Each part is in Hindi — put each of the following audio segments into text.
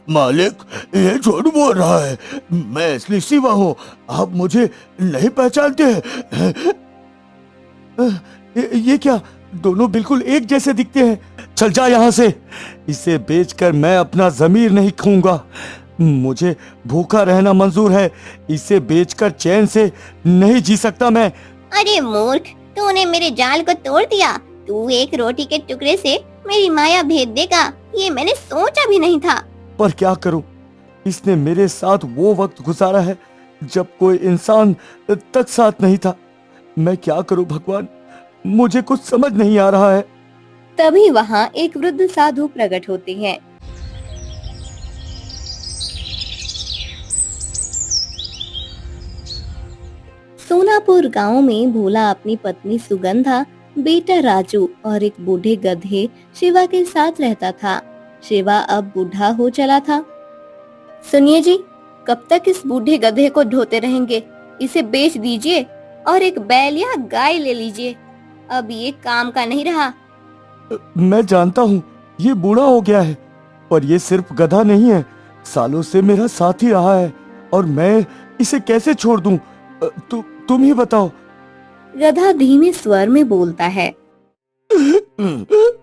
मालिक, ये झूठ बोल रहा है। मैं असली शिवा हूँ। आप मुझे नहीं पहचानते हैं। ये क्या, दोनों बिल्कुल एक जैसे दिखते हैं। चल जा यहाँ से। इसे बेचकर मैं अपना जमीर नहीं खोऊंगा। मुझे भूखा रहना मंजूर है। इसे बेचकर चैन से नहीं जी सकता मैं। अरे मूर्ख, तूने मेरे जाल को तोड़ दिया। तू एक रोटी के टुकड़े से मेरी माया भेद देगा, ये मैंने सोचा भी नहीं था। पर क्या करूं, इसने मेरे साथ वो वक्त गुजारा है जब कोई इंसान तक साथ नहीं था। मैं क्या करूं भगवान, मुझे कुछ समझ नहीं आ रहा है। तभी वहाँ एक वृद्ध साधु प्रकट होते हैं। सोनापुर गांव में भोला अपनी पत्नी सुगंधा, बेटा राजू और एक बूढ़े गधे शिवा के साथ रहता था। शिवा अब बूढ़ा हो चला था। सुनिए जी, कब तक इस बूढ़े गधे को ढोते रहेंगे? इसे बेच दीजिए और एक बैल या गाय ले लीजिए। अब ये काम का नहीं रहा। मैं जानता हूँ ये बूढ़ा हो गया है, पर ये सिर्फ गधा नहीं है। सालों से मेरा साथ ही रहा है और मैं इसे कैसे छोड़ दूं? तुम ही बताओ। गधा धीमे स्वर में बोलता है।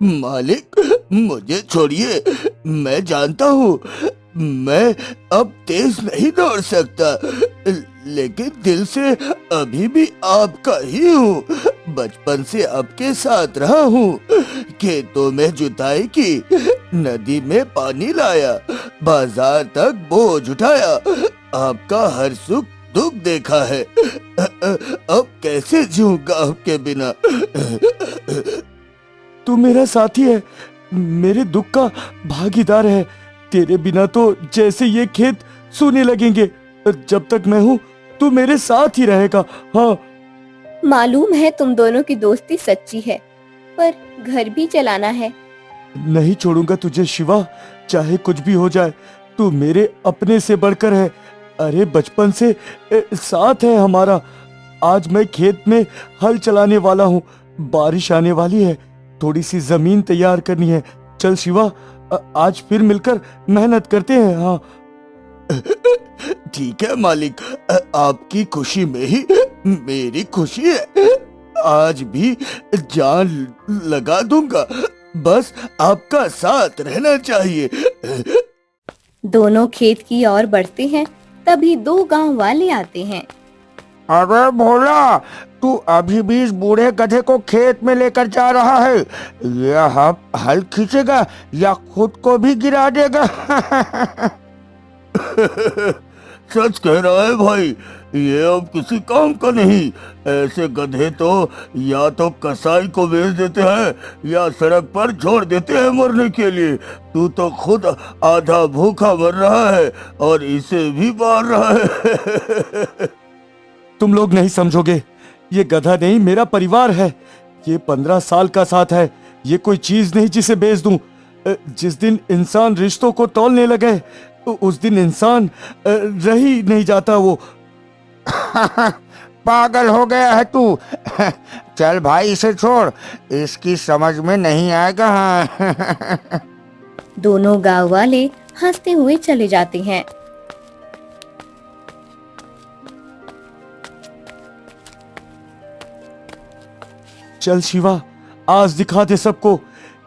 मालिक, मुझे छोड़िए। मैं जानता हूँ मैं अब तेज नहीं दौड़ सकता, लेकिन दिल से अभी भी आपका ही हूँ। बचपन से आपके साथ रहा हूँ। खेतों में जुताई की, नदी में पानी लाया, बाजार तक बोझ उठाया, आपका हर सुख दुख देखा है। अब कैसे जीऊंगा आपके बिना? तू मेरा साथी है, मेरे दुख का भागीदार है। तेरे बिना तो जैसे ये खेत सूने लगेंगे। जब तक मैं हूँ तू मेरे साथ ही रहेगा। हाँ, मालूम है तुम दोनों की दोस्ती सच्ची है, पर घर भी चलाना है। नहीं छोड़ूंगा तुझे शिवा, चाहे कुछ भी हो जाए। तू मेरे अपने से बढ़कर है। अरे बचपन से साथ है हमारा। आज मैं खेत में हल चलाने वाला हूँ। बारिश आने वाली है, थोड़ी सी जमीन तैयार करनी है। चल शिवा, आज फिर मिलकर मेहनत करते हैं। हाँ ठीक है मालिक, आपकी खुशी में ही मेरी खुशी है। आज भी जान लगा दूंगा, बस आपका साथ रहना चाहिए। दोनों खेत की ओर बढ़ते हैं, तभी दो गांव वाले आते हैं। अरे भोला, तू अभी भी इस बूढ़े गधे को खेत में लेकर जा रहा है? यह हल खींचेगा या खुद को भी गिरा देगा? सच कह रहा है भाई, ये अब किसी काम का नहीं। ऐसे गधे तो या तो कसाई को बेच देते हैं या सड़क पर छोड़ देते हैं मरने के लिए। तू तो खुद आधा भूखा मर रहा है और इसे भी मार रहा है। तुम लोग नहीं समझोगे, ये गधा नहीं मेरा परिवार है। ये 15 साल का साथ है, ये कोई चीज नहीं जिसे बेच दूं। जिस दिन इंसान रिश्तों को तौलने लगे तो उस दिन इंसान रह ही नहीं जाता वो। पागल हो गया है तू। चल भाई, इसे छोड़, इसकी समझ में नहीं आएगा। दोनों गांव वाले हंसते हुए चले जाते हैं। चल शिवा, आज दिखा दे सबको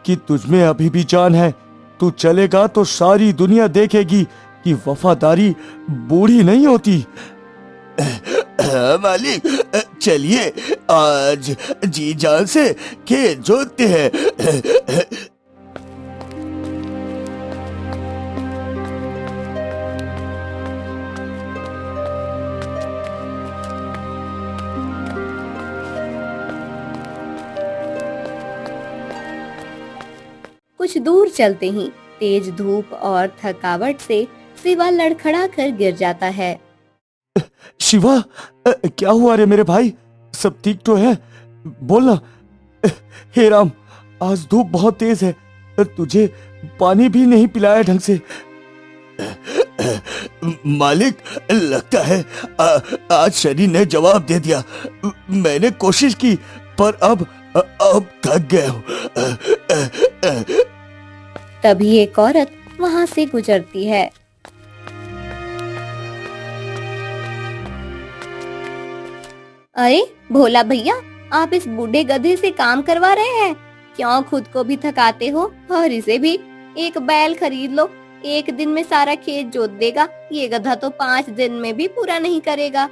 कि तुझमें अभी भी जान है। तू चलेगा तो सारी दुनिया देखेगी कि वफादारी बूढ़ी नहीं होती। मालिक, चलिए आज जी जान से खेत जोतते हैं। कुछ दूर चलते ही तेज धूप और थकावट से शिवा लड़खड़ा कर गिर जाता है। शिवा, क्या हुआ रे मेरे भाई? सब ठीक तो है? बोलना। हे राम, आज धूप बहुत तेज है, तुझे पानी भी नहीं पिलाया ढंग से। मालिक, लगता है आज शरीर ने जवाब दे दिया। मैंने कोशिश की पर अब थक गया हूँ। तभी एक औरत वहाँ से गुजरती है। अरे भोला भैया, आप इस बूढ़े गधे से काम करवा रहे हैं? क्यों खुद को भी थकाते हो और इसे भी? एक बैल खरीद लो, एक दिन में सारा खेत जोत देगा। ये गधा तो 5 दिन में भी पूरा नहीं करेगा।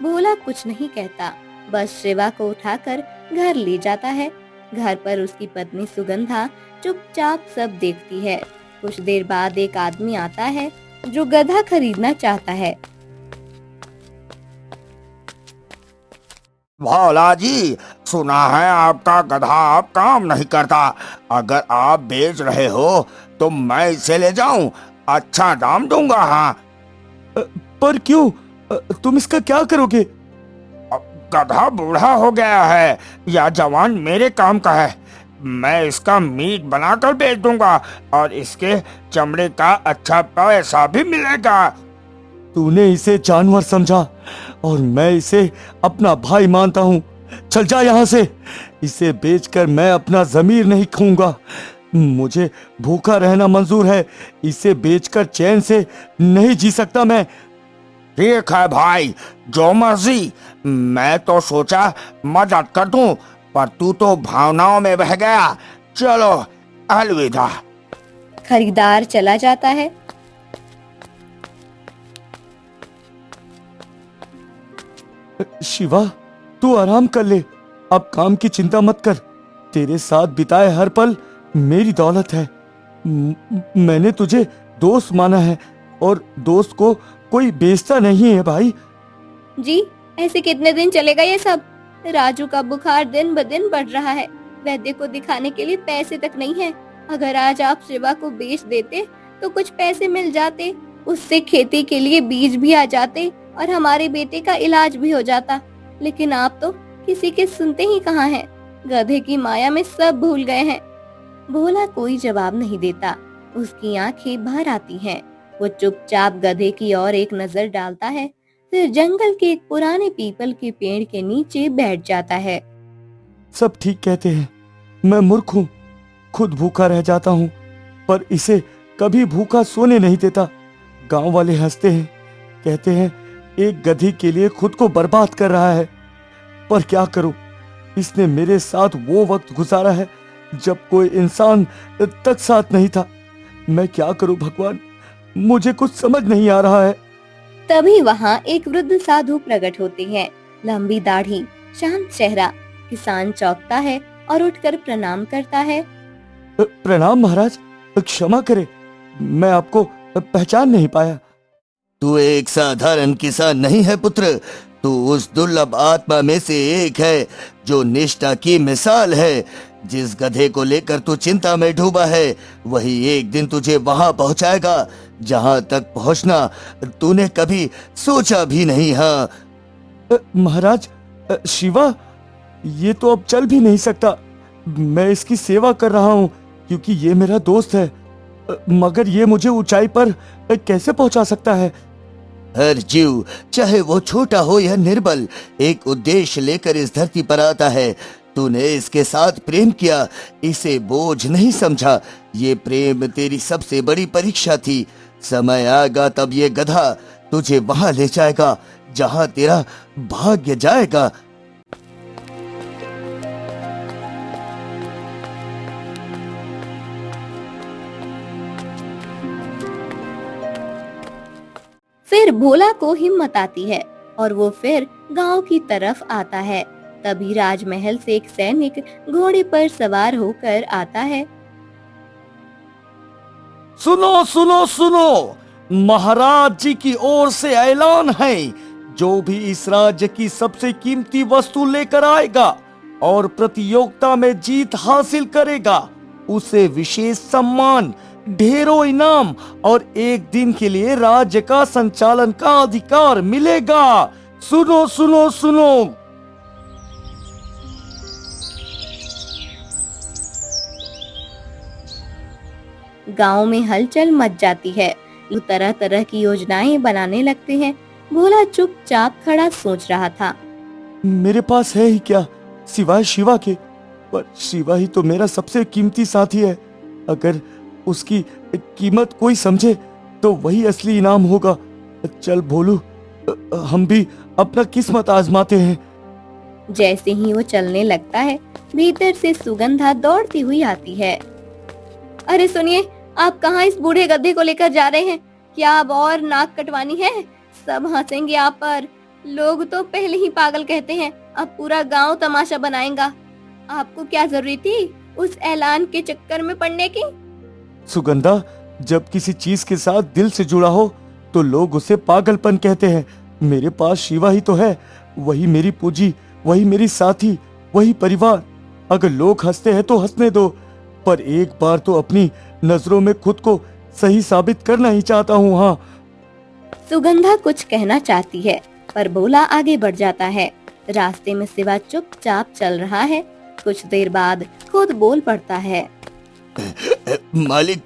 भोला कुछ नहीं कहता, बस शिवा को उठाकर घर ले जाता है। घर पर उसकी पत्नी सुगंधा चुपचाप सब देखती है। कुछ देर बाद एक आदमी आता है जो गधा खरीदना चाहता है। भोला जी, सुना है आपका गधा अब काम नहीं करता। अगर आप बेच रहे हो तो मैं इसे ले जाऊं, अच्छा दाम दूंगा। हाँ, पर क्यों? तुम इसका क्या करोगे? गधा बूढ़ा हो गया है, या जवान मेरे काम का है। मैं इसका मीट बनाकर बेच दूंगा और इसके चमड़े का अच्छा पैसा भी मिलेगा। तूने इसे जानवर समझा और मैं इसे अपना भाई मानता हूँ। चल जा यहाँ से। इसे बेचकर मैं अपना जमीर नहीं खूंगा। मुझे भूखा रहना मंजूर है, इसे बेचकर चैन से नहीं जी सकता मैं। ठीक है भाई, जो मर्जी। मैं तो सोचा मदद कर दूं, पर तू तो भावनाओं में बह गया। चलो अलविदा। खरीदार चला जाता है। शिवा, तू आराम कर ले, अब काम की चिंता मत कर। तेरे साथ बिताए हर पल मेरी दौलत है। मैंने तुझे दोस्त माना है और दोस्त को कोई बेचता नहीं है भाई। जी, ऐसे कितने दिन चलेगा ये सब? राजू का बुखार दिन ब दिन बढ़ रहा है। वैद्य को दिखाने के लिए पैसे तक नहीं है। अगर आज आप शिवा को बेच देते तो कुछ पैसे मिल जाते, उससे खेती के लिए बीज भी आ जाते और हमारे बेटे का इलाज भी हो जाता। लेकिन आप तो किसी के सुनते ही कहाँ हैं? गधे की माया में सब भूल गए हैं। भोला कोई जवाब नहीं देता। उसकी आंखें भर आती हैं। वो चुपचाप गधे की ओर एक नजर डालता है, फिर जंगल के एक पुराने पीपल के पेड़ के नीचे बैठ जाता है। सब ठीक कहते हैं, मैं मूर्ख हूँ, खुद भूखा रह जाता हूँ, पर इसे कभी भूखा सोने नहीं देता। गांव वाले हंसते हैं, कहते हैं एक गधी के लिए खुद को बर्बाद कर रहा है। पर क्या करूं, इसने मेरे साथ वो वक्त गुजारा है जब कोई इंसान तक साथ नहीं था। मैं क्या करूं भगवान, मुझे कुछ समझ नहीं आ रहा है। तभी वहाँ एक वृद्ध साधु प्रकट होते हैं। लंबी दाढ़ी, शांत चेहरा। किसान चौंकता है और उठकर प्रणाम करता है। प्रणाम महाराज, क्षमा करे, मैं आपको पहचान नहीं पाया। तू एक साधारण किसान नहीं है पुत्र, तू उस दुर्लभ आत्मा में से एक है जो निष्ठा की मिसाल है। जिस गधे को लेकर तू चिंता में डूबा है, वही एक दिन तुझे वहां पहुंचाएगा जहां तक पहुंचना तूने कभी सोचा भी नहीं। हाँ महाराज, शिवा ये तो अब चल भी नहीं सकता। मैं इसकी सेवा कर रहा हूँ क्योंकि ये मेरा दोस्त है, मगर ये मुझे ऊंचाई पर कैसे पहुंचा सकता है? हर जीव, चाहे वो छोटा हो या निर्बल, एक उद्देश्य लेकर इस धरती पर आता है। तूने इसके साथ प्रेम किया, इसे बोझ नहीं समझा। ये प्रेम तेरी सबसे बड़ी परीक्षा थी। समय आएगा तब ये गधा तुझे वहां ले जाएगा जहां तेरा भाग्य जाएगा। फिर भोला को हिम्मत आती है और वो फिर गांव की तरफ आता है। तभी राजमहल से एक सैनिक घोड़े पर सवार होकर आता है। सुनो सुनो सुनो, महाराज जी की ओर से ऐलान है, जो भी इस राज्य की सबसे कीमती वस्तु लेकर आएगा और प्रतियोगिता में जीत हासिल करेगा, उसे विशेष सम्मान, ढेरों इनाम और एक दिन के लिए राज्य का संचालन का अधिकार मिलेगा। सुनो सुनो सुनो। गांव में हलचल मच जाती है। लोग तरह तरह की योजनाएं बनाने लगते हैं। भोला चुपचाप खड़ा सोच रहा था। मेरे पास है ही क्या सिवाय शिवा के? पर शिवा ही तो मेरा सबसे कीमती साथी है। अगर उसकी कीमत कोई समझे तो वही असली इनाम होगा। चल भोलू, हम भी अपना किस्मत आजमाते हैं। जैसे ही वो चलने लगता है, भीतर से सुगंधा दौड़ती हुई आती है। अरे सुनिए, आप कहाँ इस बूढ़े गधे को लेकर जा रहे हैं? क्या अब और नाक कटवानी है? सब हंसेंगे आप पर। लोग तो पहले ही पागल कहते हैं, अब पूरा गांव तमाशा बनाएगा। आपको क्या जरूरत थी उस ऐलान के चक्कर में पड़ने की? सुगंधा, जब किसी चीज के साथ दिल से जुड़ा हो तो लोग उसे पागलपन कहते हैं। मेरे पास शिवा ही तो है, वही मेरी पूंजी, वही मेरी साथी, वही परिवार। अगर लोग हंसते हैं तो हंसने दो, पर एक बार तो अपनी नजरों में खुद को सही साबित करना ही चाहता हूँ। हाँ। सुगंधा कुछ कहना चाहती है, पर भोला आगे बढ़ जाता है। रास्ते में शिवा चुपचाप चल रहा है। कुछ देर बाद खुद बोल पड़ता है। मालिक,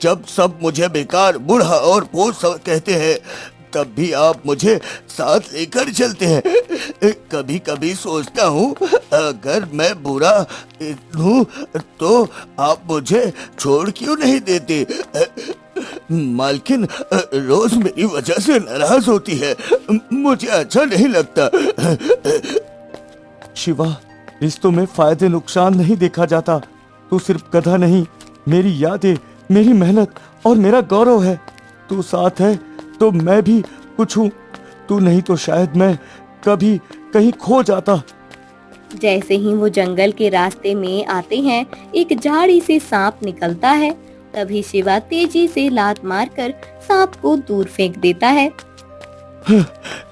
जब सब मुझे बेकार, बूढ़ा और बोझ कहते हैं, तब भी आप मुझे साथ लेकर चलते हैं। कभी कभी सोचता हूँ, अगर मैं बुरा हूँ तो आप मुझे छोड़ क्यों नहीं देते। मालकिन रोज मेरी वजह से नाराज होती है, मुझे अच्छा नहीं लगता। शिवा, रिश्तों में फायदे नुकसान नहीं देखा जाता। तू सिर्फ गधा नहीं, मेरी यादें, मेरी मेहनत और मेरा गौरव है। तू साथ है तो मैं भी कुछ हूँ, तू नहीं तो शायद मैं कभी कहीं खो जाता। जैसे ही वो जंगल के रास्ते में आते हैं, एक झाड़ी से सांप निकलता है। तभी शिवा तेजी से लात मारकर सांप को दूर फेंक देता है।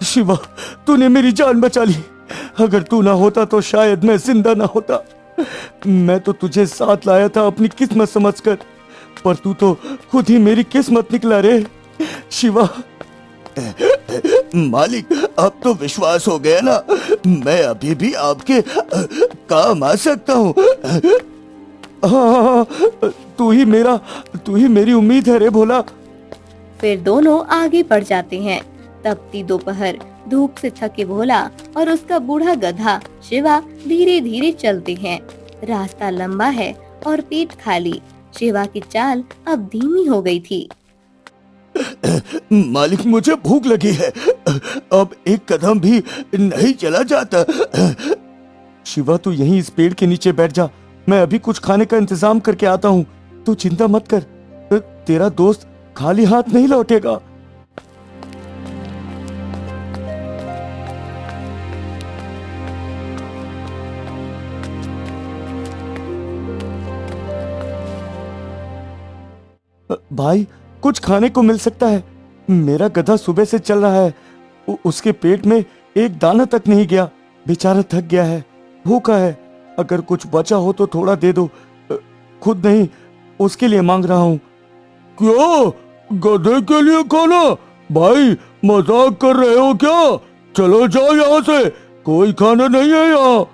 शिवा, तूने मेरी जान बचा ली। अगर तू ना होता तो शायद मैं जिंदा ना होता। मैं तो तुझे साथ लाया था अपनी किस्मत समझकर, पर तू तो खुद ही मेरी किस्मत निकला रे शिवा। मालिक, अब तो विश्वास हो गया ना, मैं अभी भी आपके काम आ सकता हूँ। हाँ, तू ही मेरी उम्मीद है रे भोला। फिर दोनों आगे बढ़ जाते हैं। तपती दोपहर धूप से थके भोला और उसका बूढ़ा गधा शिवा धीरे धीरे चलते हैं। रास्ता लंबा है और पेट खाली। शिवा की चाल अब धीमी हो गई थी। मालिक, मुझे भूख लगी है, अब एक कदम भी नहीं चला जाता। शिवा, तू यहीं इस पेड़ के नीचे बैठ जा, मैं अभी कुछ खाने का इंतजाम करके आता हूँ। तू चिंता मत कर, तेरा दोस्त खाली हाथ नहीं लौटेगा। भाई, कुछ खाने को मिल सकता है? मेरा गधा सुबह से चल रहा है, उसके पेट में एक दाना तक नहीं गया। बेचारा थक गया है, भूखा है। अगर कुछ बचा हो तो थोड़ा दे दो। खुद नहीं, उसके लिए मांग रहा हूँ। क्या गधे के लिए खाना? भाई, मजाक कर रहे हो क्या? चलो जाओ यहाँ से, कोई खाना नहीं है यहाँ।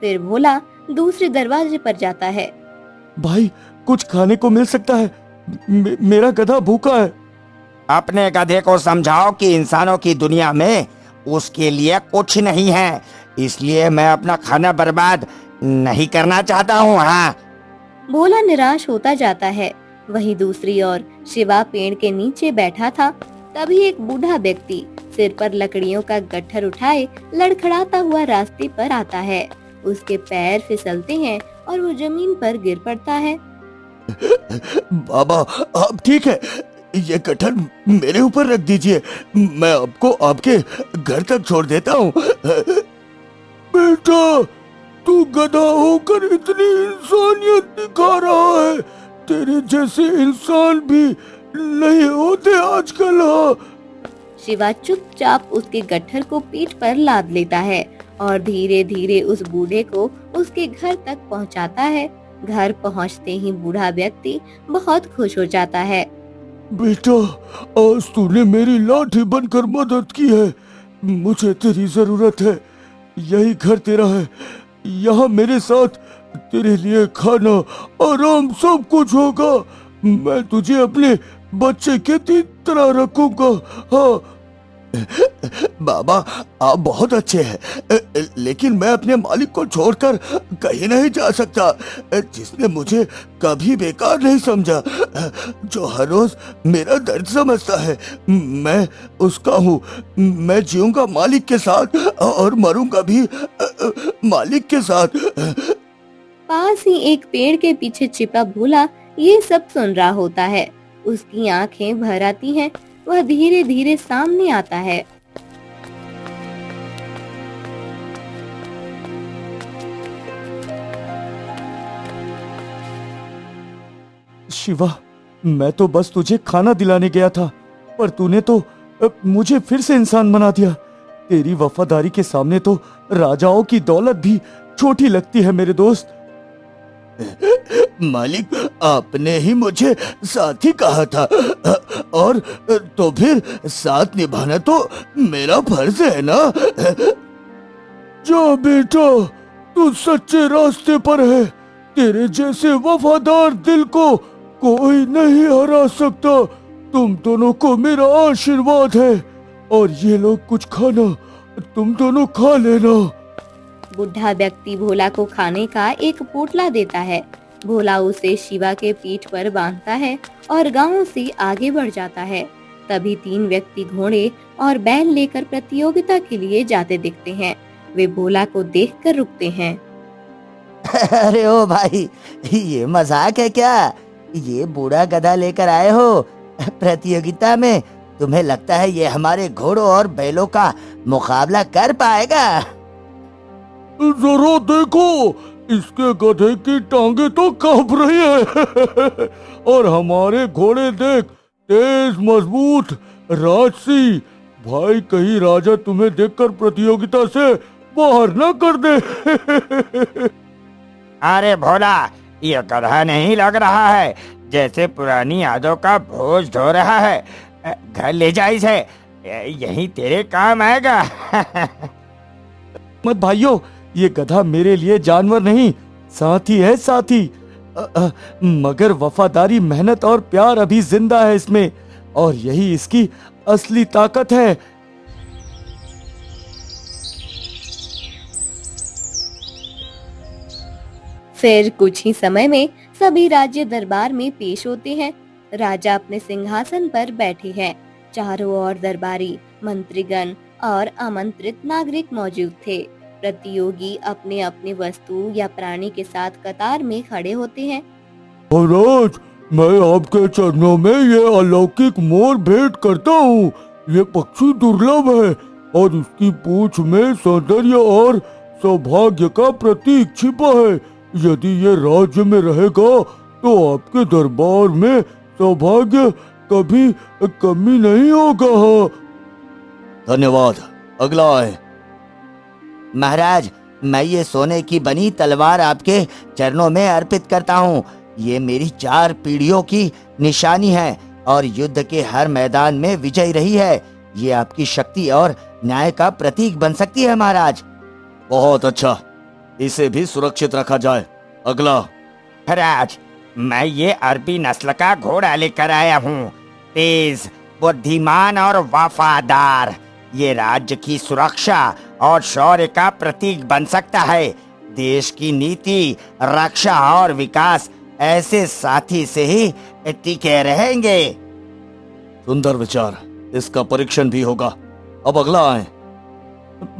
फिर भोला दूसरे दरवाजे पर जाता है। भाई, कुछ खाने को मिल सकता है? मेरा गधा भूखा है। अपने गधे को समझाओ कि इंसानों की दुनिया में उसके लिए कुछ नहीं है, इसलिए मैं अपना खाना बर्बाद नहीं करना चाहता हूँ। हाँ। भोला निराश होता जाता है। वहीं दूसरी ओर शिवा पेड़ के नीचे बैठा था। तभी एक बूढ़ा व्यक्ति सिर पर लकड़ियों का गट्ठर उठाए लड़खड़ाता हुआ रास्ते पर आता है। उसके पैर फिसलते हैं और वो जमीन पर गिर पड़ता है। बाबा, आप ठीक है? ये गट्ठर मेरे ऊपर रख दीजिए, मैं आपको आपके घर तक छोड़ देता हूँ। बेटा, तू गधा होकर इतनी इंसानियत दिखा रहा है। तेरे जैसे इंसान भी नहीं होते आजकल। शिवा चुपचाप उसके गट्ठर को पीठ पर लाद लेता है और धीरे धीरे उस बूढ़े को उसके घर तक पहुंचाता है। घर पहुंचते ही बूढ़ा व्यक्ति बहुत खुश हो जाता है। बेटा, आज तूने मेरी लाठी बनकर मदद की है। मुझे तेरी जरूरत है। यही घर तेरा है, यहाँ मेरे साथ तेरे लिए खाना, आराम सब कुछ होगा। मैं तुझे अपने बच्चे के तरह रखूंगा। हाँ। बाबा, आप बहुत अच्छे हैं, लेकिन मैं अपने मालिक को छोड़कर कहीं नहीं जा सकता, जिसने मुझे कभी बेकार नहीं समझा, जो हर रोज मेरा दर्द समझता है। मैं उसका हूँ। मैं जीऊंगा मालिक के साथ और मरूंगा भी मालिक के साथ। पास ही एक पेड़ के पीछे छिपा भोला ये सब सुन रहा होता है। उसकी आंखें भर आती हैं। वह धीरे धीरे सामने आता है। शिवा, मैं तो बस तुझे खाना दिलाने गया था, पर तूने तो मुझे फिर से इंसान बना दिया। तेरी वफादारी के सामने तो राजाओं की दौलत भी छोटी लगती है मेरे दोस्त। मालिक, आपने ही मुझे साथी कहा था, और तो फिर साथ निभाना तो मेरा फर्ज है ना। जा बेटा, तू सच्चे रास्ते पर है। तेरे जैसे वफादार दिल को कोई नहीं हरा सकता। तुम दोनों को मेरा आशीर्वाद है, और ये लो कुछ खाना, तुम दोनों खा लेना। बुढ़ा व्यक्ति भोला को खाने का एक पोटला देता है। भोला उसे शिवा के पीठ पर बांधता है और गांव से आगे बढ़ जाता है। तभी 3 व्यक्ति घोड़े और बैल लेकर प्रतियोगिता के लिए जाते दिखते हैं। वे भोला को देखकर रुकते हैं। अरे ओ भाई, ये मजाक है क्या? ये बूढ़ा गधा लेकर आए हो प्रतियोगिता में? तुम्हें लगता है ये हमारे घोड़ों और बैलों का मुकाबला कर पाएगा? जरा देखो, इसके गधे की टांगे तो कांप रही है और हमारे घोड़े देख, तेज मजबूत राजसी। भाई, कहीं राजा तुम्हें देखकर प्रतियोगिता से बाहर ना कर दे। अरे भोला, ये गधा नहीं लग रहा है, जैसे पुरानी यादों का बोझ ढो रहा है। घर ले जा इसे, यही तेरे काम आएगा। मत भाइयों, ये गधा मेरे लिए जानवर नहीं, साथी है, साथी। मगर वफादारी, मेहनत और प्यार अभी जिंदा है इसमें, और यही इसकी असली ताकत है। फिर कुछ ही समय में सभी राज्य दरबार में पेश होते हैं। राजा अपने सिंहासन पर बैठे हैं। चारों ओर दरबारी, मंत्रीगण और आमंत्रित नागरिक मौजूद थे। प्रतियोगी अपने अपने वस्तु या प्राणी के साथ कतार में खड़े होते हैं। महाराज, मैं आपके चरणों में ये अलौकिक मोर भेंट करता हूँ। ये पक्षी दुर्लभ है और इसकी पूंछ में सौंदर्य और सौभाग्य का प्रतीक छिपा है। यदि ये राज्य में रहेगा तो आपके दरबार में सौभाग्य कभी कमी नहीं होगा। धन्यवाद। अगला आए। महाराज, मैं ये सोने की बनी तलवार आपके चरणों में अर्पित करता हूँ। ये मेरी 4 पीढ़ियों की निशानी है और युद्ध के हर मैदान में विजयी रही है। ये आपकी शक्ति और न्याय का प्रतीक बन सकती है महाराज। बहुत अच्छा, इसे भी सुरक्षित रखा जाए। अगला। महाराज, मैं ये अरबी नस्ल का घोड़ा लेकर आया हूँ, तेज, बुद्धिमान और वफादार। ये राज्य की सुरक्षा और शौर्य का प्रतीक बन सकता है। देश की नीति, रक्षा और विकास ऐसे साथी से ही टिके रहेंगे। सुंदर विचार, इसका परीक्षण भी होगा। अब अगला आए।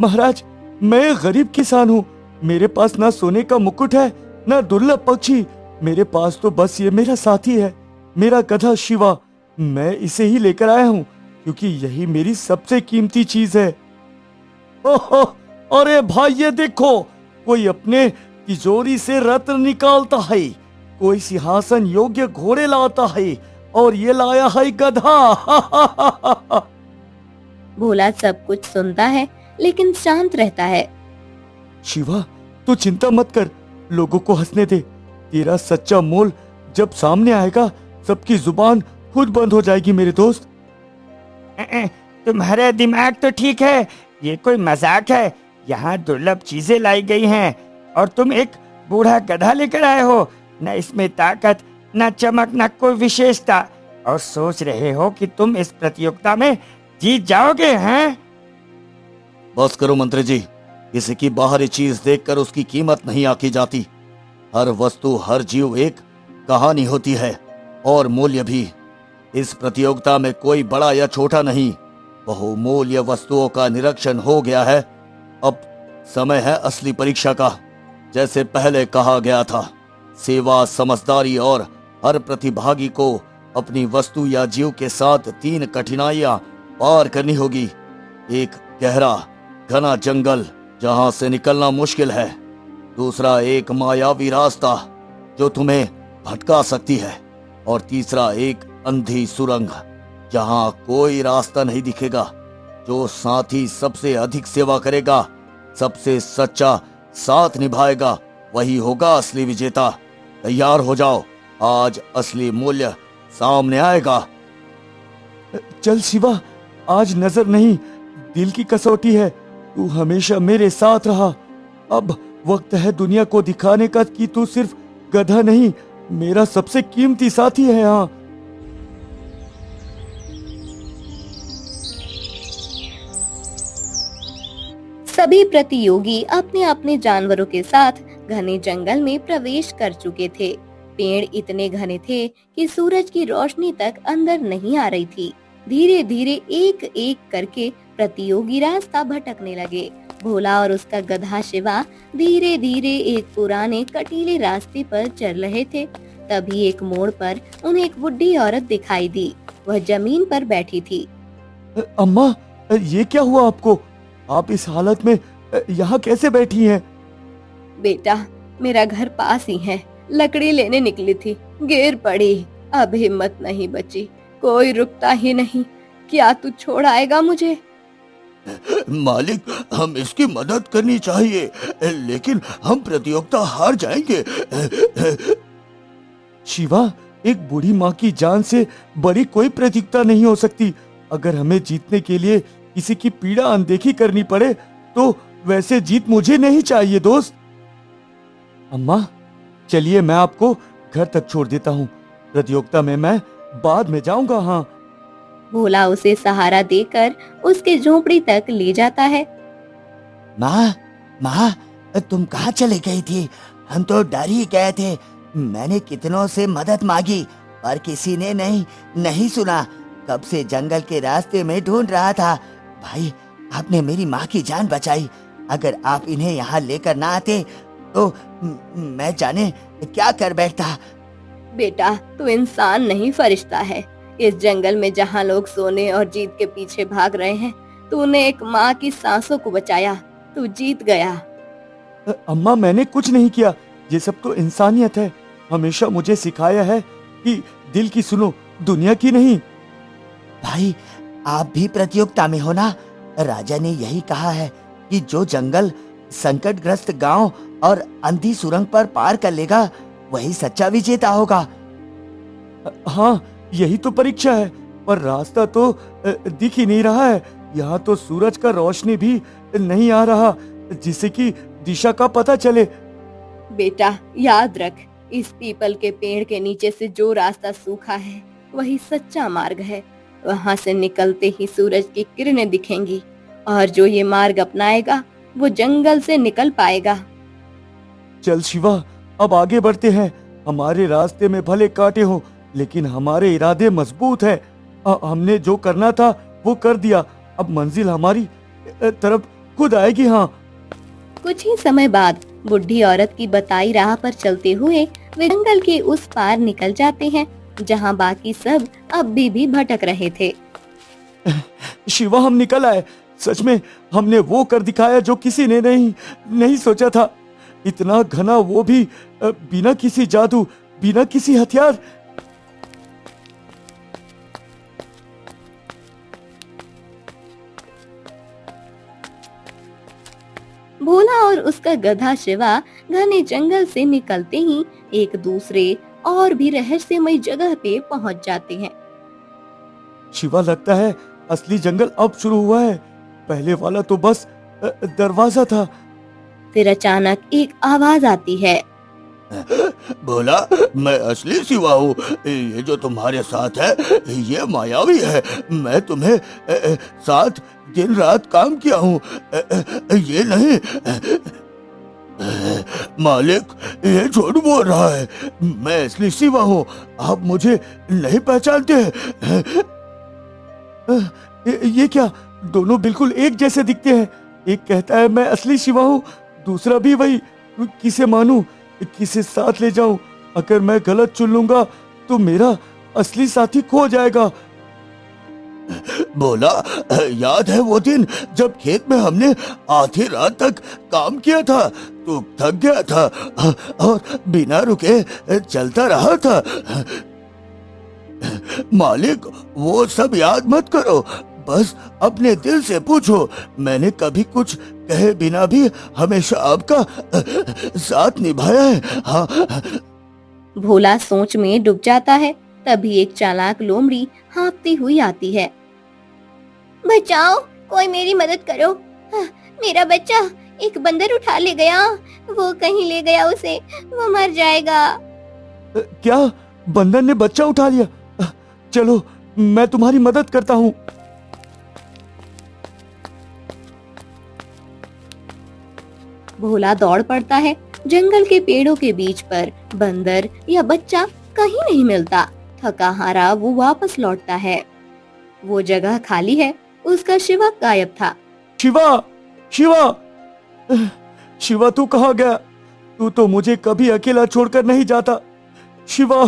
महाराज, मैं गरीब किसान हूँ। मेरे पास ना सोने का मुकुट है, ना दुर्लभ पक्षी। मेरे पास तो बस ये मेरा साथी है, मेरा गधा शिवा। मैं इसे ही लेकर आया हूँ क्योंकि यही मेरी सबसे कीमती चीज है। ओहो, अरे भाई, ये देखो, कोई अपने तिजोरी से रत्न निकालता है, कोई सिंहासन योग्य घोड़े लाता है, और ये लाया है गधा। भोला सब कुछ सुनता है लेकिन शांत रहता है। शिवा, तू चिंता मत कर, लोगों को हंसने दे। तेरा सच्चा मोल जब सामने आएगा, सबकी जुबान खुद बंद हो जाएगी मेरे दोस्त। तुम्हारा दिमाग तो ठीक है, ये कोई मजाक है। यहाँ दुर्लभ चीजें लाई गई हैं और तुम एक बूढ़ा गधा लेकर आए हो। न इसमें ताकत, न चमक, न कोई विशेषता, और सोच रहे हो कि तुम इस प्रतियोगिता में जीत जाओगे हैं? बस करो मंत्री जी, किसी की बाहरी चीज देखकर उसकी कीमत नहीं आकी जाती। हर वस्तु, हर जीव एक कहानी होती है और मूल्य भी। इस प्रतियोगिता में कोई बड़ा या छोटा नहीं, बहुमूल्य वस्तुओं का निरीक्षण हो गया है। अब समय है असली परीक्षा का। जैसे पहले कहा गया था, सेवा, समझदारी और हर प्रतिभागी को अपनी वस्तु या जीव के साथ 3 कठिनाइयां पार करनी होगी। एक गहरा घना जंगल जहां से निकलना मुश्किल है। दूसरा, एक मायावी रास्ता जो तुम्हें भटका सकती है। और तीसरा, एक अंधी सुरंग जहां कोई रास्ता नहीं दिखेगा। जो साथी सबसे अधिक सेवा करेगा, सबसे सच्चा साथ निभाएगा, वही होगा असली विजेता। तैयार हो जाओ, आज असली मूल्य सामने आएगा। चल शिवा, आज नजर नहीं, दिल की कसौटी है। तू हमेशा मेरे साथ रहा। अब वक्त है दुनिया को दिखाने का कि तू सिर्फ गधा नहीं, मेरा सबसे कीमती साथी है। हाँ, सभी प्रतियोगी अपने अपने जानवरों के साथ घने जंगल में प्रवेश कर चुके थे। पेड़ इतने घने थे कि सूरज की रोशनी तक अंदर नहीं आ रही थी। धीरे धीरे एक एक करके प्रतियोगी रास्ता भटकने लगे। भोला और उसका गधा शिवा धीरे धीरे एक पुराने कटीले रास्ते पर चल रहे थे। तभी एक मोड़ पर उन्हें एक बुढ़ी औरत दिखाई दी। वह जमीन पर बैठी थी। अम्मा, ये क्या हुआ आपको? आप इस हालत में यहाँ कैसे बैठी हैं? बेटा, मेरा घर पास ही है। लकड़ी लेने निकली थी, गिर पड़ी। अब हिम्मत नहीं बची, कोई रुकता ही नहीं। क्या तू छोड़ आएगा मुझे? मालिक, हम इसकी मदद करनी चाहिए, लेकिन हम प्रतियोगिता हार जाएंगे। शिवा, एक बूढ़ी माँ की जान से बड़ी कोई प्रतियोगिता नहीं हो सकती। अगर हमें जीतने के लिए किसी की पीड़ा अनदेखी करनी पड़े तो वैसे जीत मुझे नहीं चाहिए दोस्त। अम्मा, चलिए मैं आपको घर तक छोड़ देता हूँ। प्रतियोगिता में मैं बाद में जाऊंगा। हाँ। भोला उसे सहारा देकर उसके झोपड़ी तक ले जाता है। माँ, माँ, तुम कहाँ चले गई थी? हम तो डर ही गए थे। मैंने कितनों से मदद मांगी पर किसी ने नहीं सुना। कब से जंगल के रास्ते में ढूंढ रहा था। भाई, आपने मेरी माँ की जान बचाई। अगर आप इन्हें यहाँ लेकर ना आते तो मैं जाने क्या कर बैठता। बेटा, तू इंसान नहीं, फरिश्ता है। इस जंगल में जहाँ लोग सोने और जीत के पीछे भाग रहे हैं, तूने एक माँ की सांसों को बचाया। तू जीत गया। अम्मा, मैंने कुछ नहीं किया। ये सब तो इंसानियत है। हमेशा मुझे सिखाया है कि दिल की सुनो, दुनिया की नहीं। भाई, आप भी प्रतियोगिता में हो ना? राजा ने यही कहा है कि जो जंगल संकटग्रस्त गांव और अंधी सुरंग पर पार कर लेगा वही सच्चा विजेता होगा। हाँ, यही तो परीक्षा है। पर रास्ता तो दिख ही नहीं रहा है। यहाँ तो सूरज का रोशनी भी नहीं आ रहा जिससे कि दिशा का पता चले। बेटा, याद रख, इस पीपल के पेड़ के नीचे से जो रास्ता सूखा है वही सच्चा मार्ग है। वहाँ से निकलते ही सूरज की किरणें दिखेंगी और जो ये मार्ग अपनाएगा वो जंगल से निकल पाएगा। चल शिवा, अब आगे बढ़ते हैं। हमारे रास्ते में भले कांटे हों, लेकिन हमारे इरादे मजबूत हैं। हमने जो करना था वो कर दिया। अब मंजिल हमारी तरफ खुद आएगी। हाँ। कुछ ही समय बाद बुढ़ी औरत की बताई राह पर चलते हुए वे जंगल के उस पार निकल जाते हैं जहाँ बाकी सब अब भी भटक रहे थे। शिवा, हम निकल आए। सच में हमने वो कर दिखाया जो किसी ने नहीं सोचा था। इतना घना, वो भी बिना किसी जादू, बिना किसी हथियार। भोला और उसका गधा शिवा घने जंगल से निकलते ही एक दूसरे और भी रहस्यमय जगह पे पहुंच जाते हैं। शिवा, लगता है असली जंगल अब शुरू हुआ है। पहले वाला तो बस दरवाजा था। फिर अचानक एक आवाज आती है। बोला, मैं असली शिवा हूँ। ये जो तुम्हारे साथ है ये मायावी है। मैं तुम्हें साथ दिन रात काम किया हूँ। ये नहीं। मालिक, ये झूठ बोल रहा है। मैं असली शिवा हूँ। आप मुझे नहीं पहचानते। ये क्या, दोनों बिल्कुल एक जैसे दिखते हैं। एक कहता है मैं असली शिवा हूँ, दूसरा भी वही। किसे मानूं, किसे साथ ले जाऊं? अगर मैं गलत चुन लूंगा तो मेरा असली साथी खो जाएगा। बोला, याद है वो दिन जब खेत में हमने आधी रात तक काम किया था? तू थक गया था और बिना रुके चलता रहा था। मालिक, वो सब याद मत करो। बस अपने दिल से पूछो। मैंने कभी कुछ कहे बिना भी हमेशा आपका साथ निभाया है। हाँ। भोला सोच में डूब जाता है। तभी एक चालाक लोमड़ी हाँफती हुई आती है। बचाओ, कोई मेरी मदद करो। मेरा बच्चा एक बंदर उठा ले गया। वो कहीं ले गया उसे, वो मर जाएगा। क्या, बंदर ने बच्चा उठा लिया? चलो, मैं तुम्हारी मदद करता हूँ। भोला दौड़ पड़ता है। जंगल के पेड़ों के बीच पर बंदर या बच्चा कहीं नहीं मिलता। थका हारा वो वापस लौटता है। वो जगह खाली है। उसका शिवा गायब था। शिवा, शिवा, शिवा, तू कहाँ गया? तू तो मुझे कभी अकेला छोड़कर नहीं जाता। शिवा।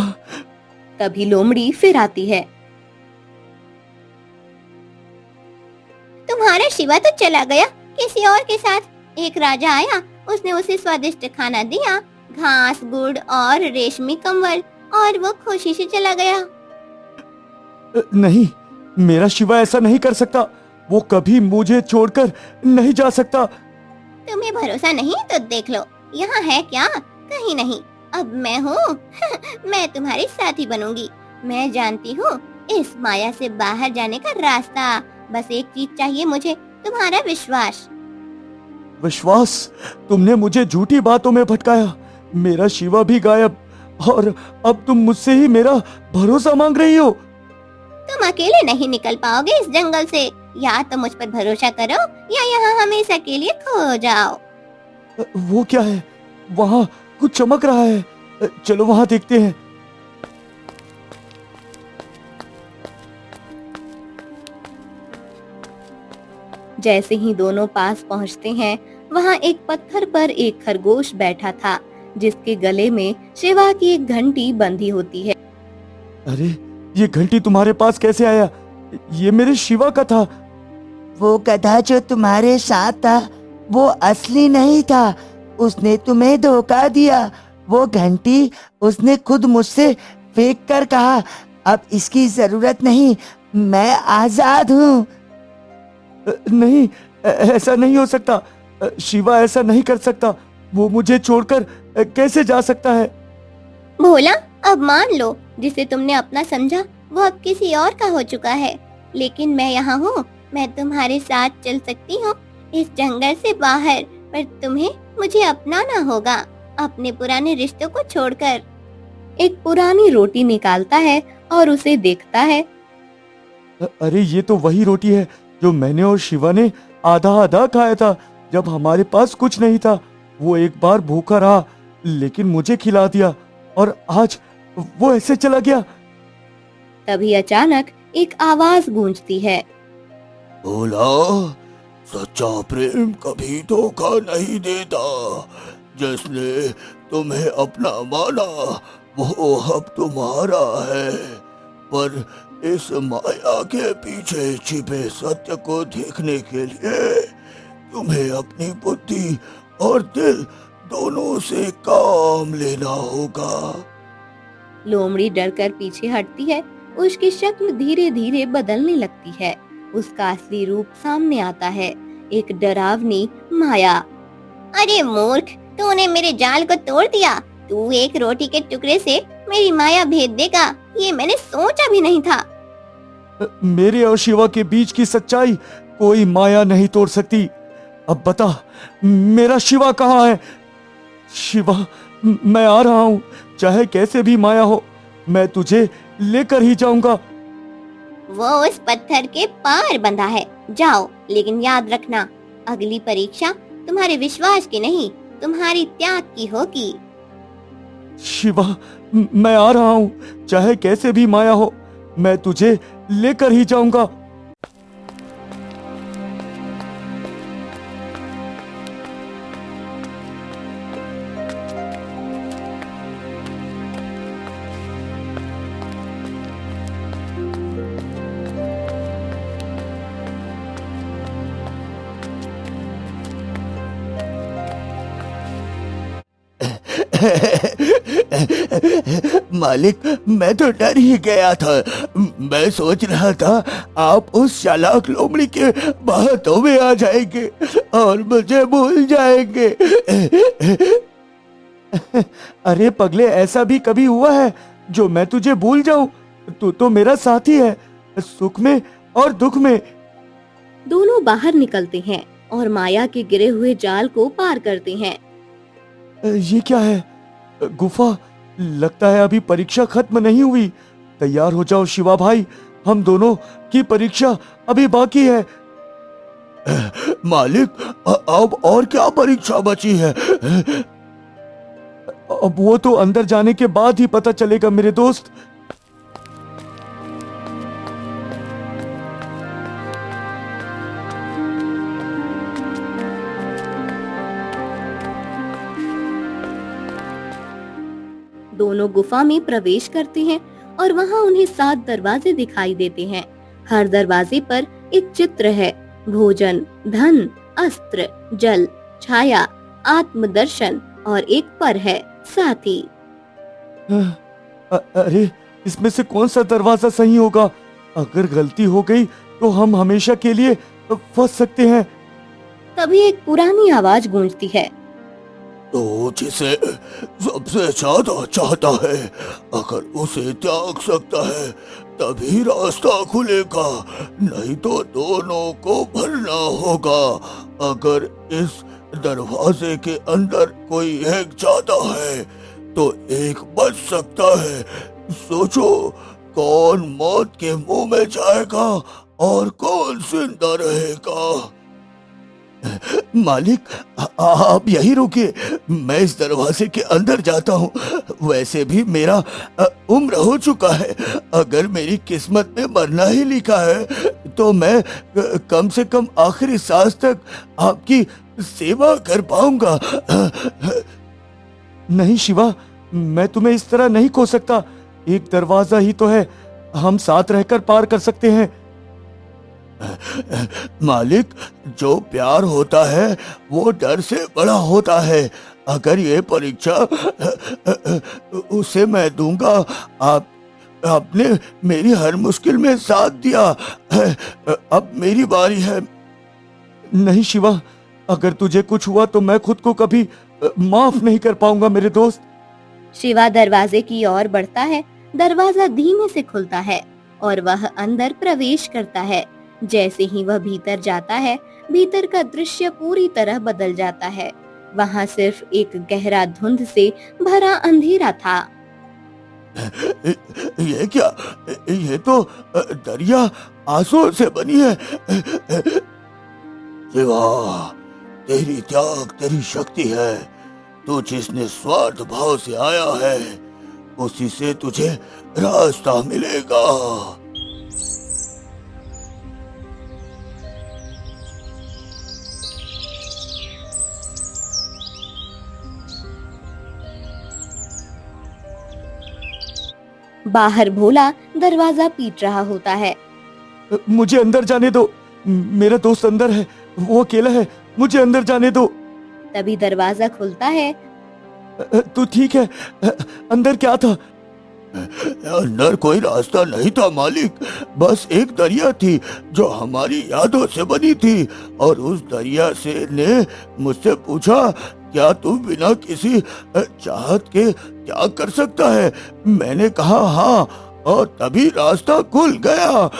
तभी लोमड़ी फिर आती है। तुम्हारा शिवा तो चला गया किसी और के साथ। एक राजा आया, उसने उसे स्वादिष्ट खाना दिया, घास, गुड़ और रेशमी कंबल, और वो खुशी से चला गया। नहीं, मेरा शिवा ऐसा नहीं कर सकता। वो कभी मुझे छोड़कर नहीं जा सकता। तुम्हें भरोसा नहीं तो देख लो, यहाँ है क्या? कहीं नहीं। अब मैं हूँ। मैं तुम्हारी साथी बनूंगी। मैं जानती हूँ इस माया से बाहर जाने का रास्ता। बस एक चीज चाहिए मुझे, तुम्हारा विश्वास। विश्वास? तुमने मुझे झूठी बातों में भटकाया। मेरा शिवा भी गायब, और अब तुम मुझसे ही मेरा भरोसा मांग रही हो। तुम अकेले नहीं निकल पाओगे इस जंगल से। या तो मुझ पर भरोसा करो या यहाँ हमेशा के लिए खो जाओ। वो क्या है? वहाँ कुछ चमक रहा है। चलो वहाँ देखते हैं। जैसे ही दोनों पास पहुँचते हैं, वहाँ एक पत्थर पर एक खरगोश बैठा था, जिसके गले में शिवा की एक घंटी बंधी होती है। अरे, ये घंटी तुम्हारे पास कैसे आया? ये मेरे शिवा का था। वो गधा जो तुम्हारे साथ था वो असली नहीं था। उसने तुम्हें धोखा दिया। वो घंटी उसने खुद मुझसे फेंक कर कहा, अब इसकी जरूरत नहीं, मैं आजाद हूँ। नहीं, ऐसा नहीं हो सकता। शिवा ऐसा नहीं कर सकता। वो मुझे छोड़कर कैसे जा सकता है? भोला, अब मान लो, जिसे तुमने अपना समझा वो अब किसी और का हो चुका है। लेकिन मैं यहाँ हूँ। मैं तुम्हारे साथ चल सकती हूँ इस जंगल से बाहर, पर तुम्हें मुझे अपनाना होगा, अपने पुराने रिश्तों को छोड़कर। एक पुरानी रोटी निकालता है और उसे देखता है। अरे, ये तो वही रोटी है जो मैंने और शिवा ने आधा आधा खाया था जब हमारे पास कुछ नहीं था। वो एक बार भूखा रहा, लेकिन मुझे खिला दिया, और आज वो ऐसे चला गया। तभी अचानक एक आवाज गूंजती है। बोला, सच्चा प्रेम कभी धोखा नहीं देता। जिसने तुम्हें अपना माना वो अब तुम्हारा है। पर इस माया के पीछे छिपे सत्य को देखने के लिए तुम्हें अपनी बुद्धि और दिल दोनों से काम लेना होगा। लोमड़ी डरकर पीछे हटती है। उसकी शक्ल धीरे धीरे बदलने लगती है। उसका असली रूप सामने आता है, एक डरावनी माया। अरे मूर्ख, तूने मेरे जाल को तोड़ दिया। तू एक रोटी के टुकड़े से मेरी माया भेद देगा, ये मैंने सोचा भी नहीं था। मेरे और शिवा के बीच की सच्चाई कोई माया नहीं तोड़ सकती। अब बता, मेरा शिवा कहाँ है? शिवा, मैं आ रहा हूँ, चाहे कैसे भी माया हो, मैं तुझे लेकर ही जाऊंगा। वो उस पत्थर के पार बंधा है, जाओ, लेकिन याद रखना, अगली परीक्षा तुम्हारे विश्वास की नहीं, तुम्हारी त्याग की होगी। शिवा, मैं आ रहा हूँ, चाहे कैसे भी माया हो, मैं तुझे लेकर ही जाऊंगा। मालिक, मैं तो डर ही गया था। मैं सोच रहा था आप उस चालाक लोमड़ी के बातों में आ जाएंगे और मुझे भूल जाएंगे। अरे पगले, ऐसा भी कभी हुआ है जो मैं तुझे भूल जाऊं? तू तो मेरा साथी है, सुख में और दुख में। दोनों बाहर निकलते हैं और माया के गिरे हुए जाल को पार करते हैं। ये क्या है? गुफा। लगता है अभी परीक्षा खत्म नहीं हुई। तैयार हो जाओ शिवा भाई, हम दोनों की परीक्षा अभी बाकी है। मालिक, अब और क्या परीक्षा बची है? अब वो तो अंदर जाने के बाद ही पता चलेगा मेरे दोस्त। दोनों गुफा में प्रवेश करते हैं और वहाँ उन्हें 7 दरवाजे दिखाई देते हैं। हर दरवाजे पर एक चित्र है। भोजन, धन, अस्त्र, जल, छाया, आत्मदर्शन और एक पर है साथी। अरे, इसमें से कौन सा दरवाजा सही होगा? अगर गलती हो गई तो हम हमेशा के लिए फंस सकते हैं। तभी एक पुरानी आवाज गूंजती है। तो जिसे सबसे ज्यादा चाहता है, अगर उसे त्याग सकता है तभी रास्ता खुलेगा, नहीं तो दोनों को भरना होगा। अगर इस दरवाजे के अंदर कोई एक जाता है तो एक बच सकता है। सोचो, कौन मौत के मुंह में जाएगा और कौन जिंदा रहेगा। मालिक, आप यही रुकिए, मैं इस दरवाजे के अंदर जाता हूँ। वैसे भी मेरा उम्र हो चुका है। अगर मेरी किस्मत में मरना ही लिखा है तो मैं कम से कम आखिरी सांस तक आपकी सेवा कर पाऊंगा। नहीं शिवा, मैं तुम्हें इस तरह नहीं खो सकता। एक दरवाजा ही तो है, हम साथ रहकर पार कर सकते हैं। मालिक, जो प्यार होता है वो डर से बड़ा होता है। अगर ये परीक्षा उसे मैं दूंगा। आपने मेरी हर मुश्किल में साथ दिया है, अब मेरी बारी है। नहीं शिवा, अगर तुझे कुछ हुआ तो मैं खुद को कभी माफ नहीं कर पाऊंगा मेरे दोस्त। शिवा दरवाजे की ओर बढ़ता है। दरवाजा धीमे से खुलता है और वह अंदर प्रवेश करता है। जैसे ही वह भीतर जाता है, भीतर का दृश्य पूरी तरह बदल जाता है। वहाँ सिर्फ एक गहरा धुंध से भरा अंधेरा था। ये क्या? ये तो दरिया आंसू से बनी है। शिवा, तेरी त्याग तेरी शक्ति है। तू जिस निस्वार्थ भाव से आया है उसी से तुझे रास्ता मिलेगा। बाहर भोला दरवाजा पीट रहा होता है। मुझे अंदर जाने दो, मेरा दोस्त अंदर है, वो अकेला है, मुझे अंदर जाने दो। तभी दरवाजा खुलता है। तू ठीक है? अंदर क्या था? अंदर कोई रास्ता नहीं था मालिक, बस एक दरिया थी जो हमारी यादों से बनी थी। और उस दरिया से ने मुझसे पूछा, क्या तू बिना किसी चाहत के त्याग कर सकता है? मैंने कहा हाँ, और तभी रास्ता खुल गया।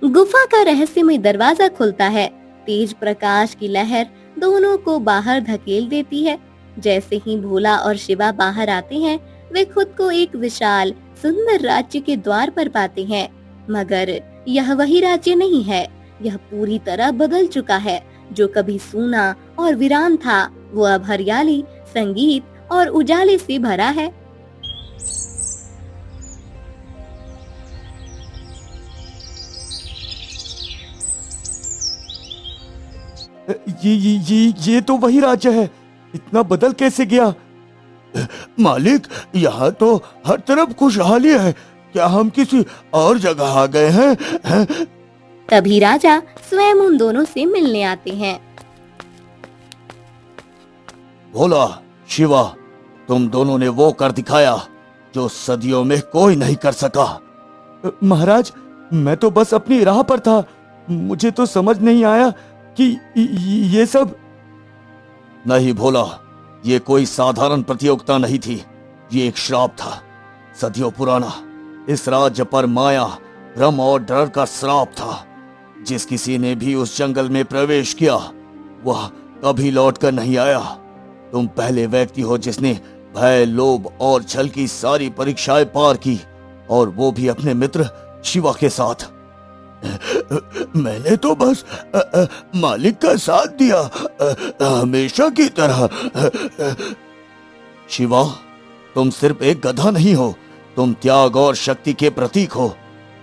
गुफा का रहस्यमय दरवाजा खुलता है। तेज प्रकाश की लहर दोनों को बाहर धकेल देती है। जैसे ही भोला और शिवा बाहर आते हैं, वे खुद को एक विशाल सुंदर राज्य के द्वार पर पाते हैं। मगर यह वही राज्य नहीं है। यह पूरी तरह बदल चुका है। जो कभी सूना और वीरान था, वो अब हरियाली, संगीत और उजाले से भरा है। ये तो वही राज्य है। इतना बदल कैसे गया? मालिक, यहाँ तो हर तरफ खुशहाली है। क्या हम किसी और जगह आ गए हैं? तभी राजा स्वयं उन दोनों से मिलने आते हैं। भोला, शिवा, तुम दोनों ने वो कर दिखाया जो सदियों में कोई नहीं कर सका। महाराज, मैं तो बस अपनी राह पर था। मुझे तो समझ नहीं आया कि ये सब। नहीं भोला, ये कोई साधारण प्रतियोगिता नहीं थी। ये एक श्राप था, सदियों पुराना। इस राज्य पर माया, भ्रम और डर का श्राप था। जिस किसी ने भी उस जंगल में प्रवेश किया, वह कभी लौटकर नहीं आया। तुम पहले व्यक्ति हो जिसने भय, लोभ और छल की सारी परीक्षाएं पार की, और वो भी अपने मित्र शिवा के साथ। मैंने तो बस मालिक का साथ दिया, हमेशा की तरह। शिवा, तुम सिर्फ एक गधा नहीं हो, तुम त्याग और शक्ति के प्रतीक हो।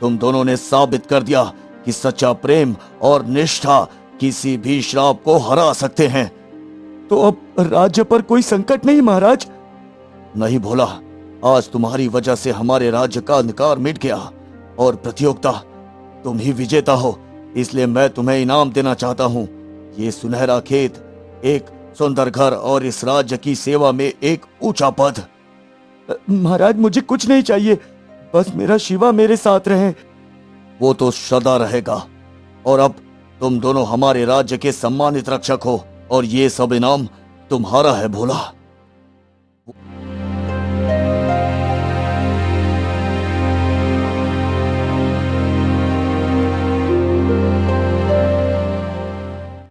तुम दोनों ने साबित कर दिया कि सच्चा प्रेम और निष्ठा किसी भी श्राप को हरा सकते हैं। तो अब राज्य पर कोई संकट नहीं महाराज? नहीं भोला, आज तुम्हारी वजह से हमारे राज्य का अंधकार मिट गया और प्रतियोगिता तुम ही विजेता हो। इसलिए मैं तुम्हें इनाम देना चाहता हूँ। ये सुनहरा खेत, एक सुंदर घर और इस राज्य की सेवा में एक ऊंचा पद। महाराज, मुझे कुछ नहीं चाहिए, बस मेरा शिवा मेरे साथ रहे। वो तो सदा रहेगा। और अब तुम दोनों हमारे राज्य के सम्मानित रक्षक हो, और ये सब इनाम तुम्हारा है भोला।